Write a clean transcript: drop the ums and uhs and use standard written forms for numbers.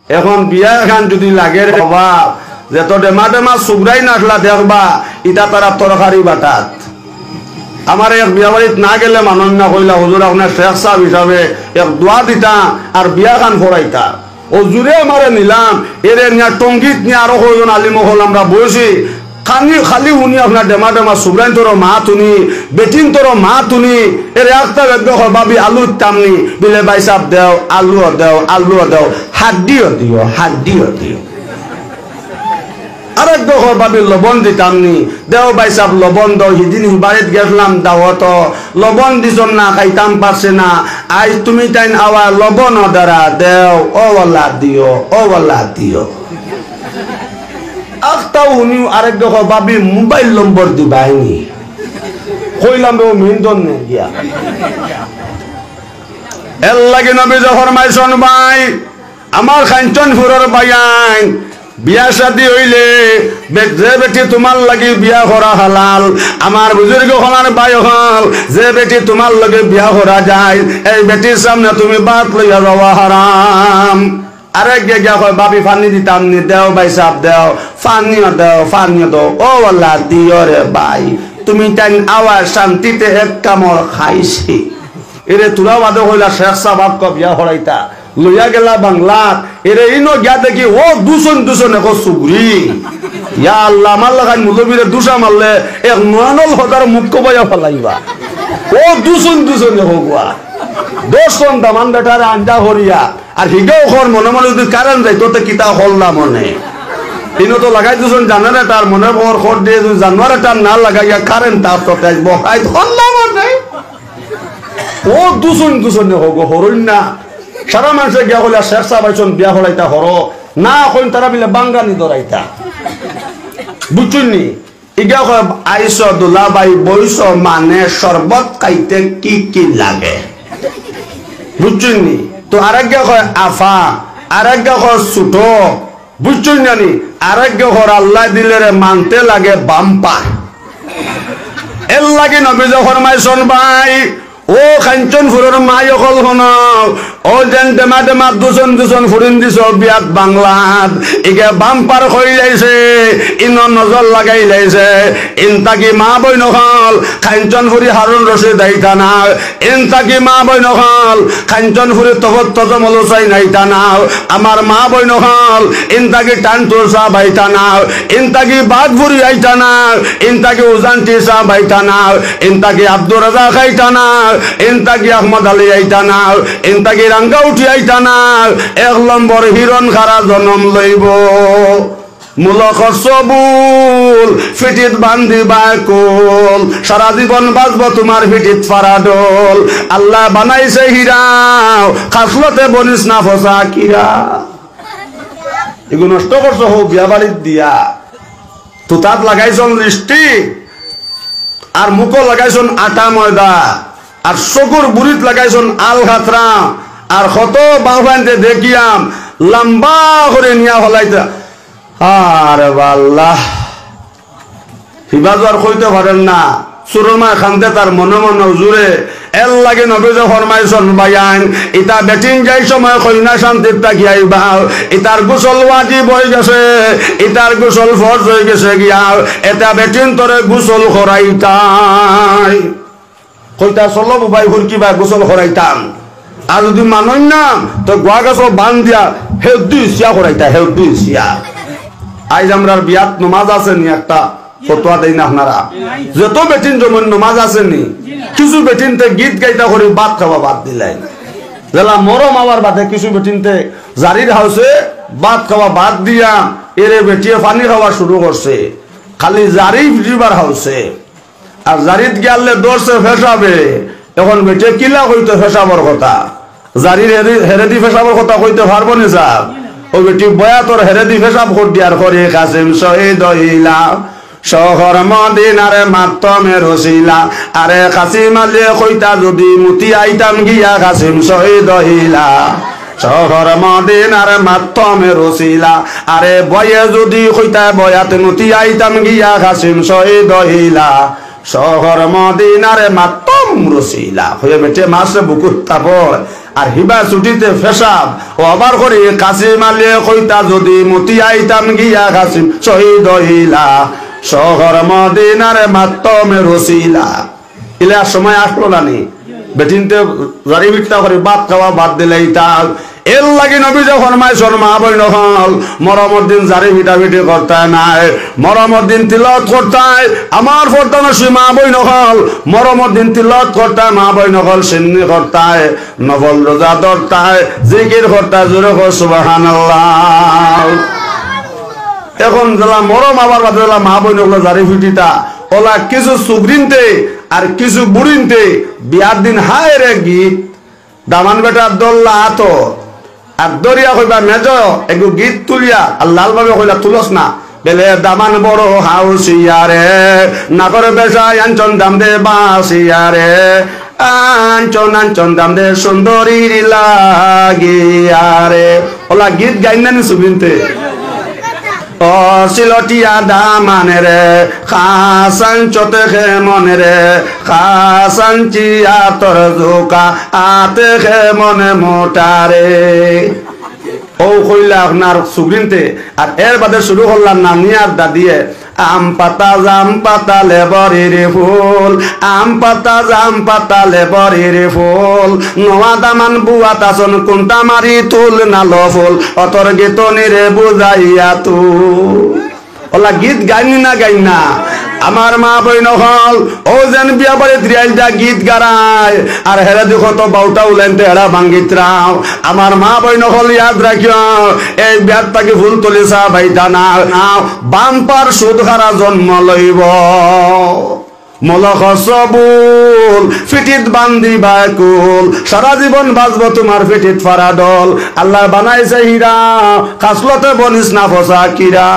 এখন বিয়া খান যদি লাগে অভাব যে তো ডেমা ডেমা সুগরাই নাচলা দেখবা ইটা তারা তরকারি বাটাত আমার এক বিয়া বাড়িত না গেলে মানুষ না কইলা হুজুর আপনার শেখ সাহেব হিসাবে এক দোয়া দিতা আর বিয়া খান ফরাইতা ও জুড়ে আমারে নিলাম এরে নিয়া টঙ্গিত নিয়ে আরো কয়জন আলিম হল আমরা বসি খালি খালি উনি আপনার ডেমা ডেমা সুব্রাইন তোর মা তুনি বেটিন তোর মা তুনি এর একটা বেদ্য ভাবি আলু তামনি বিলে বাইসাব দেও আলু দেও হাড্ডিও দিও আরেক দোষ ভাবি লবণ দিতামনি দেও বাইসাব লবণ দাও সিদিন বাড়িত গেছিলাম দাওয়াত লবণ দিছ না খাইতাম পারছে না আজ তুমি তাইন আওয়া লবণ দ্বারা দেও ওলা দিও আখটাও উনি আরেক দোষ ভাবি মোবাইল নম্বর দিবাইনি কইলাম ও মিন্দন নে গিয়া এর লাগে নবী ফরমাইছেন ভাই আমার খাঞ্চন ফুরর বায়ান বিয়া শাদী হইলে যে বেটি তোমার লাগি বিয়া করা হালাল আমার বুজুর্গ হলার বাই হল যে বেটি তোমার লগে বিয়া করা যায় এই বেটির সামনে তুমি বাত লইয়া যাওয়া হারাম আরেক গিয়া কয় বাবি ফানি দিতাম নি দেও ভাই সাপ দেও ফানিও দেও ও আল্লাহ দিও রে ভাই তুমি তাই আওয়াজ শান্তিতে এক কামড় খাইছি এরে তুলা বাদে হইলা শেখ সাহেব বিয়া হরাইতা লইয়া গেলা বাংলাত এরে ইনো গিয়া দেখি ও দুশন এক সুগুরি ইয়া আল্লাহ আমার লাগাই মুলবিরে দুসা মারলে এক নয়নল হতার মুখ কবাইয়া ফেলাইবা ও দুশন হোগুয়া 10 দামান বেটারে আঞ্জা হরিয়া আর হিগাও খর মনে মনে যদি কারণ যাই তোতে কিতা হল না মনে ইনো তো লাগাই দুজন জেনারেটর মনে বর খর দিয়ে জেনারেটর না লাগাইয়া কারেন্ট তার তো বহাই হল না মনে ও দুশন হোগো হরইন না সারা মানুষে গিয়া হইলা শেখ সাহেব আইসন বিয়া হলাইতা হর না কইন তারা বিলে বাঙ্গানি দরাইতা বুঝছুন নি ইগা আইস দুলাবাই বইস মানে শরবত খাইতে কি লাগে বুঝছুন নি তো আরেক কয় আফা আরেক কয় ছোট বুঝছুন জানি আরেক ঘর আল্লাহ দিলে রে মানতে লাগে বাম্পা এর লাগে নবী ফরমাইছেন ভাই ও কাঞ্চন ফুরর মাই অকল হন ও যেন ডেমা দুজন ফুরিন দিছ বিয়াত বাংলাত ইকে বাম্পার হয়ে যাইছে ইন নজর লাগাই যাইছে ইনতাকি মা বই নকল কাঞ্চন ফুরি হারুন রশিদ আইতা না ইনতাকি মা বই নকল কাঞ্চন ফুরি তবত তজমল চাই নাইতা না আমার মা বই নকল ইনতাকি টানটুর সাহ বাইতা না ইনতাকি বাদ ফুরি আইতা না ইনতাকি উজানটি সাহ বাইতা না ইনতাকি আব্দুর রাজা খাইতা না ইনতাকি আহমদ আলী আইতা না ইনতাকি রাঙ্গা উঠি আইতা না 1 নম্বর হিরণ খারা জন্ম লইব মূলকর সবুল ফিটিত বান্ধিবা কোল সারা জীবন বাঁচব তোমার ফিটিত ফারাডোল আল্লাহ বানাইছে হীরাও খাসলতে বনিস না ফসা কিরা এগুলো নষ্ট করছো হোক বিয়া বাড়ির দিয়া তো তাত লাগাইছন লিপস্টিক আর মুখো লাগাইছন আটা ময়দা আর চকুর বুড়িত লাগাইছন আল খাতরা আর কত বাউফানতে দেখিয়াম লম্বা করে নিয়া হলাইতা আরে আল্লাহ হিবাজ আর কইতে পারেন না সুরমা খানতে তার মনে জুড়ে এর লাগে নবী ফরমাইছেন বায়ান ইটা বেটিং যাই সময় কইনা শান্তির তাকি আইবা ইটার গোসল ওয়াজিব হয়ে গেছে ইটার গোসল ফরজ হয়ে গেছে গিয়া এটা বেটিং তোরে গোসল করাইতাই কইতা চলো ভাই হুরকিবা গোসল করাইতাম আর যদি মানই না তো গোয়া গাছ বান দিয়া হেউদি সিয়া করাইতা হেউদি সিয়া আজ আমরা বিয়াত নমাজ আসেনি একটা ফতোয়া দেই না আপনারা যত বেটিন জমন নমাজ আসেনি কিছু বেটিনতে গীত গাইতা করে ভাত খাওয়া বাদ দিলেন জেলা মরম আবার বাদে কিছু বেটিনতে জারির হাউসে ভাত খাওয়া বাদ দিয়া এরে বেটিয়ে পানি খাওয়া শুরু করছে খালি জারি ভিজিবার হাউসে আর জারিত গেলে দর্শে ফেসাবে এখন বেটে কিলা কইতে ফেসাবর কথা জারির হেরেদি ফেসাবর কথা কইতে পারবো নি স্যার ও বেটি বয়া তোর হেরেদি ফেসাব কর দিয়ার করে কাসিম শহীদ হইলা শহর মদিনারে মাতমে রসিলা আরে কাসিম আলী কইতা যদি মুতি আইতাম গিয়া কাসিম শহীদ হইলা শহর মদিনারে মাতমে রসিলা আরে বয়ে যদি কইতা বয়াত মুতি আইতাম গিয়া কাসিম শহীদ হইলা শহর মদিনারে মাতম রসিলা হয়ে বেটে মাসে বুকুর তাপড় আর হিবা ছুটিতে ফেসাব ও আবার করে কাসিম আলিয়ে কইতা যদি মতি আইতাম গিয়া কাসিম শহীদ হইলা শহর মদিনারে মাতমে রসিলা ইলা সময় আসলো না নি বেটিনতে জারি বিটটা করে ভাত খাওয়া বাদ দিলে ইতা এর লাগি নবী যে ফরমাইছেন মা বই নহল মরমর দিন জারি ভিটাভিটি করতে নাই মরমর দিন তিলত করতে আমার ফরতানো সীমা বই নহল মরমর দিন তিলত করতে মা বই নহল সিন্নি করতে নফল রোজা ধরতে জিকির করতে জোরে কর সুবহানাল্লাহ। এখন যারা মরম আবার বাদে মা বই নহল জারি ভিটিটা ওলা কিছু সুগ্রিনতে আর কিছু বুড়িনতে বিয়ার দিন হায় রে গীত দামান বেটার দোল্লা আতো আর দরিয়া কইবা মেজ একটু গীত তুলিয়া আর লাল ভাবে কইলা তুলস না বেলে দামান বড় হাউসিয়ারে না করে বেসায় আঞ্চন দাম দে বাসিয়ারে আঞ্চন আঞ্চন দাম দে সুন্দরী লাগিয়ারে ওলা গীত গাইন না সুবিনতে ও সিলটিয়া দামানে রে খাসান চতে খে মনে রে খাসান চিয়া তোর জোকা আতে খে মনে মোটারে ও কইলা আপনার সুগ্রিনতে আর এর বাদে শুরু করলাম নানিয়ার দাদিয়ে আম পাতা জাম পাতা লেবরের ফুল আম পাতা জাম পাতা লেবরের ফুল নোয়া দামান বুয়া তাসন কোনটা মারি তুল নালো ফুল অতর গীতনিরে বুঝাইয়া তু ওলা গীত গাইনি না গাই না আমার মা বই নহল ও যেন বিয়া বাড়ি ত্রিয়ালটা গীত গারায় আর হেরা দেখো তো বাউটা উলেনতে হেরা ভাঙ্গিত রাও আমার মা বই নহল ইয়াদ রাখিও এই বিয়াত তাকে ফুল তুলিছা ভাইটা না বাম্পার সুদ হারা জন্ম লইব মলখ সবুল ফিটিত বান্ধি বাকুল সারা জীবন বাজবো তোমার ফিটিত ফারা ডল আল্লাহ বানাইছে হীরা কাসলতে বনিস না ফসা কিরা।